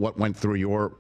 what went through your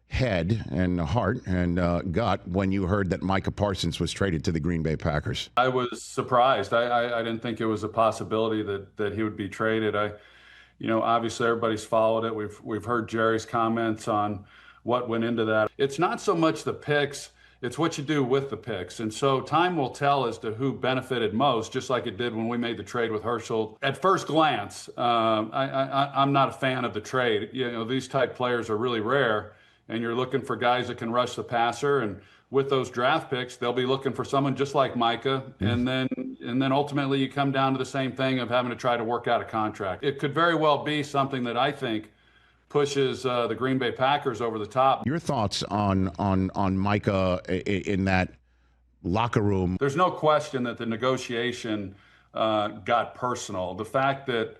head and heart and gut when you heard that Micah Parsons was traded to the Green Bay Packers? I was surprised. I didn't think it was a possibility that he would be traded. Obviously everybody's followed it. We've heard Jerry's comments on what went into that. It's not so much the picks, it's what you do with the picks. And so time will tell as to who benefited most, just like it did when we made the trade with Herschel. At first glance, I'm not a fan of the trade. These type players are really rare, and you're looking for guys that can rush the passer. And with those draft picks, they'll be looking for someone just like Micah. And then ultimately you come down to the same thing of having to try to work out a contract. It could very well be something that I think pushes the Green Bay Packers over the top. Your thoughts on Micah in that locker room? There's no question that the negotiation got personal. The fact that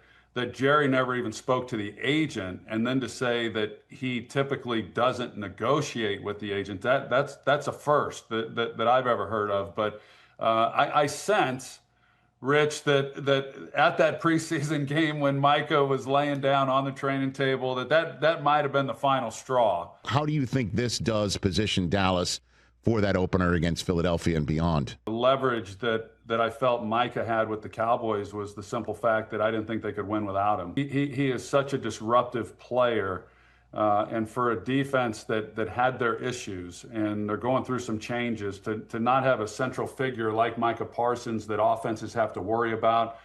Jerry never even spoke to the agent, and then to say that he typically doesn't negotiate with the agent, that's a first that I've ever heard of. But I sense, Rich, that at that preseason game when Micah was laying down on the training table, that might have been the final straw. How do you think this does position Dallas for that opener against Philadelphia and beyond? The leverage that I felt Micah had with the Cowboys was the simple fact that I didn't think they could win without him. He is such a disruptive player, and for a defense that had their issues and they're going through some changes, to not have a central figure like Micah Parsons that offenses have to worry about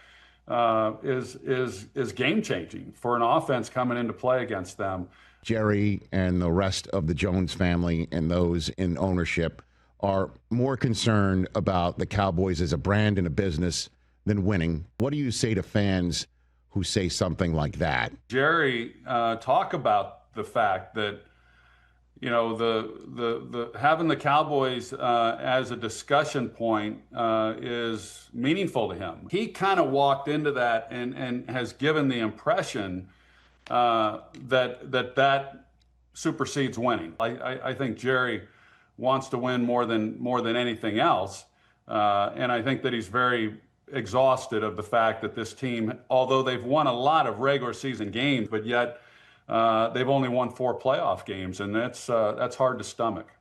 is game-changing for an offense coming into play against them. Jerry and the rest of the Jones family and those in ownership are more concerned about the Cowboys as a brand and a business than winning. What do you say to fans who say something like that? Jerry, talk about the fact that the having the Cowboys as a discussion point is meaningful to him. He kind of walked into that and has given the impression that supersedes winning. I think Jerry wants to win more than anything else, and I think that he's very exhausted of the fact that this team, although they've won a lot of regular season games, but yet they've only won 4 playoff games, and that's hard to stomach.